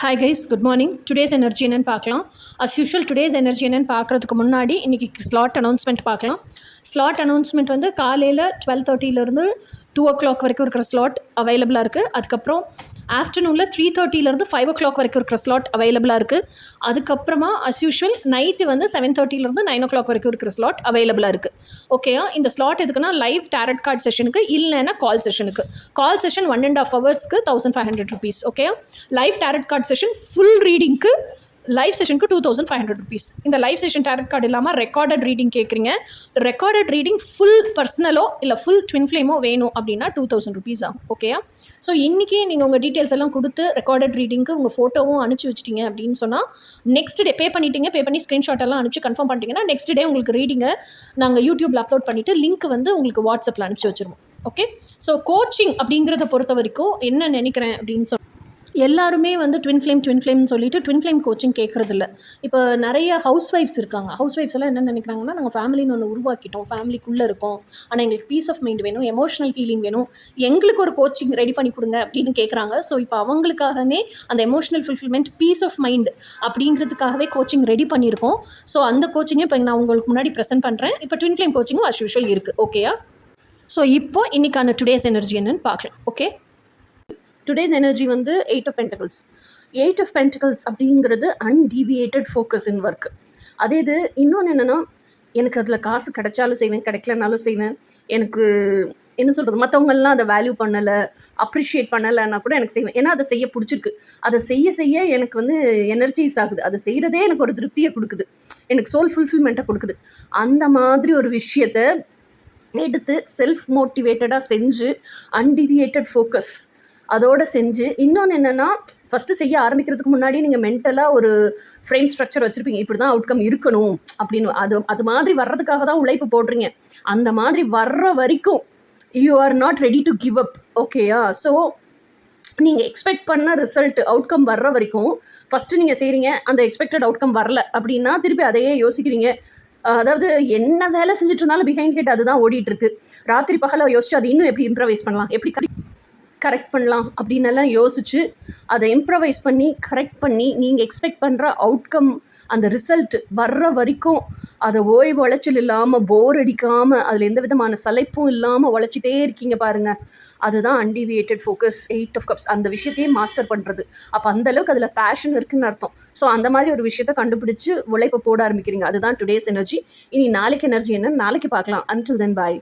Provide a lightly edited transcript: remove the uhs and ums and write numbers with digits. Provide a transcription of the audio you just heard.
Hi guys, good morning. Today's energy என்னென்னு பார்க்கலாம். As usual today's energy என்னென்னு பார்க்குறதுக்கு முன்னாடி இன்றைக்கி ஸ்லாட் அனௌன்ஸ்மெண்ட் பார்க்கலாம். ஸ்லாட் அனௌன்ஸ்மெண்ட் வந்து காலையில் 12:30 2:00 வரைக்கும் இருக்கிற ஸ்லாட் அவைலபிளாக இருக்குது. அதுக்கப்புறம் ஆஃப்டர்நூனில் 3:30 5:00 வரைக்கும் இருக்கிற ஸ்லாட் அவைலபிளாக இருக்குது. அதுக்கப்புறமா அஸ் யூஷுவல் நைட்டு வந்து 7:30 9:00 வரைக்கும் இருக்கிற ஸ்லாட் அவைலபிளாக இருக்குது. ஓகேயா? இந்த ஸ்லாட் எதுக்குன்னா லைவ் டேரட் கார்ட் செஷனுக்கு, இல்லைன்னா கால் செஷனுக்கு. கால் செஷன் 1.5 ஹவர்ஸ்க்கு 1500 rupees. ஓகேயா? Live tarot card session full ரீடிங்க்கு லைவ் செஷனுக்கு 2500 rupees. இந்த லைவ் செஷன் டேரட் கார்டு இல்லாமல் ரெக்கார்டட் ரீடிங் கேட்குறீங்க. ரெக்கார்டட் ரீடிங் ஃபுல் பர்சனலோ இல்லை ஃபுல் ட்வின் ஃப்ளேமோ வேணும் அப்படின்னா 2000 rupees ஆகும். ஓகேயா? ஸோ இன்றைக்கி நீங்கள் உங்கள் டீட்டெயில்ஸ் எல்லாம் கொடுத்து ரெக்கார்டட் ரீடிங்க்கு உங்கள் ஃபோட்டோவும் அனுப்பிச்சி வச்சிட்டிங்க அப்படின்னு சொன்னால் நெக்ஸ்ட் டே பே பண்ணி ஸ்க்ரீன்ஷாட் எல்லாம் அனுப்பிச்சு கன்ஃபார்ம் பண்ணிட்டீங்கன்னா நெக்ஸ்ட் டே உங்களுக்கு ரீடிங்கை நாங்கள் யூடியூப்பில் அப்லோட் பண்ணிவிட்டு லிங்க் வந்து உங்களுக்கு வாட்ஸ்அப்பில் அனுப்பிச்சி வச்சுருவோம். ஓகே? ஸோ கோச்சிங் அப்படிங்கிறத பொறுத்த வரைக்கும் என்ன நினைக்கிறேன் அப்படின்னு சொல்லி எல்லாருமே வந்து ட்வின் ஃப்ளேம்னு சொல்லிட்டு ட்வின் ஃப்ளேம் கோச்சிங் கேட்குறதில்ல. இப்போ நிறைய ஹவுஸ் ஒய்ஃப்ஸ் இருக்காங்க. ஹவுஸ் ஒய்ஃப்ஸ் எல்லாம் என்ன நினைக்கிறாங்கன்னா, நாங்கள் ஃபேமிலின்னு ஒன்று உருவாக்கிட்டோம், ஃபேமிலிக்குள்ளே இருக்கோம், ஆனால் எங்களுக்கு பீஸ் ஆஃப் மைண்ட் வேணும், எமோஷனல் ஹீலிங் வேணும், எங்களுக்கு ஒரு கோச்சிங் ரெடி பண்ணி கொடுங்க அப்படின்னு கேட்குறாங்க. ஸோ இப்போ அவங்களுக்காகவே அந்த emotional fulfilment, peace of mind அப்படிங்கிறதுக்காகவே கோச்சிங் ரெடி பண்ணியிருக்கோம். ஸோ அந்த கோச்சிங்கை இப்போ நான் உங்களுக்கு முன்னாடி ப்ரெசென்ட் பண்ணுறேன். இப்போ ட்வின் ஃப்ளேம் கோச்சிங்கும் அஸ் யூஷுவல் இருக்குது. ஓகேயா? ஸோ இப்போ இன்றைக்கான டுடேஸ் எனர்ஜி என்னன்னு பார்க்கலாம். ஓகே? டுடேஸ் எனர்ஜி வந்து 8 of Pentacles. 8 of Pentacles அப்படிங்கிறது அன்டீவியேட்டட் ஃபோக்கஸ் இன் ஒர்க். அதே இது இன்னொன்று என்னென்னா, எனக்கு அதில் காசு கிடைச்சாலும் செய்வேன், கிடைக்கலனாலும் செய்வேன், எனக்கு என்ன சொல்கிறது, மற்றவங்கள்லாம் அதை வேல்யூ பண்ணலை, அப்ரிஷியேட் பண்ணலைன்னா கூட எனக்கு செய்வேன். ஏன்னா அதை செய்ய பிடிச்சிருக்கு. அதை செய்ய எனக்கு வந்து எனர்ஜிஸ் ஆகுது. அதை செய்கிறதே எனக்கு ஒரு திருப்தியை கொடுக்குது, எனக்கு சோல் ஃபுல்ஃபில்மெண்ட்டை கொடுக்குது. அந்த மாதிரி ஒரு விஷயத்தை எடுத்து செல்ஃப் மோட்டிவேட்டடாக செஞ்சு அன்டிவியேட்டட் ஃபோக்கஸ் அதோடு செஞ்சு, இன்னொன்று என்னென்னா, ஃபஸ்ட்டு செய்ய ஆரம்பிக்கிறதுக்கு முன்னாடி நீங்கள் மென்டலாக ஒரு ஃப்ரேம் ஸ்ட்ரக்சர் வச்சுருப்பீங்க, இப்படி தான் அவுட்கம் இருக்கணும் அப்படின்னு. அது மாதிரி வர்றதுக்காக தான் உழைப்பு போடுறீங்க. அந்த மாதிரி வர்ற வரைக்கும் you are not ready to give up. ஓகேயா? ஸோ நீங்கள் எக்ஸ்பெக்ட் பண்ண ரிசல்ட் அவுட்கம் வர்ற வரைக்கும் ஃபஸ்ட்டு நீங்கள் செய்கிறீங்க, அந்த எக்ஸ்பெக்டட் அவுட்கம் வரல அப்படின்னா திருப்பி அதையே யோசிக்கிறீங்க. அதாவது என்ன வேலை செஞ்சுட்டு இருந்தாலும் பிஹைண்ட் ஹெட் அதுதான் ஓடிட்டுருக்கு. ராத்திரி பகலாக யோசிச்சு அது இன்னும் எப்படி இம்ப்ரவைஸ் பண்ணலாம், எப்படி கரெக்ட் பண்ணலாம் அப்படின்னெல்லாம் யோசித்து அதை இம்ப்ரவைஸ் பண்ணி கரெக்ட் பண்ணி நீங்கள் எக்ஸ்பெக்ட் பண்ணுற அவுட்கம், அந்த ரிசல்ட் வர்ற வரைக்கும் அதை ஓய்வு உழைச்சல் இல்லாமல், போர் அடிக்காமல், அதில் எந்த விதமான சலைப்பும் இல்லாமல் உழைச்சிட்டே இருக்கீங்க பாருங்கள். அதுதான் அன்டிவியேட்டட் ஃபோக்கஸ், 8 of Cups. அந்த விஷயத்தையே மாஸ்டர் பண்ணுறது. அப்போ அந்தளவுக்கு அதில் பேஷன் இருக்குதுன்னு அர்த்தம். ஸோ அந்த மாதிரி ஒரு விஷயத்தை கண்டுபிடிச்சி உழைப்பை போட ஆரம்பிக்கிறீங்க. அதுதான் டுடேஸ் எனர்ஜி. இனி நாளைக்கு எனர்ஜி என்னன்னு நாளைக்கு பார்க்கலாம். அன்டில் தென் பாய்.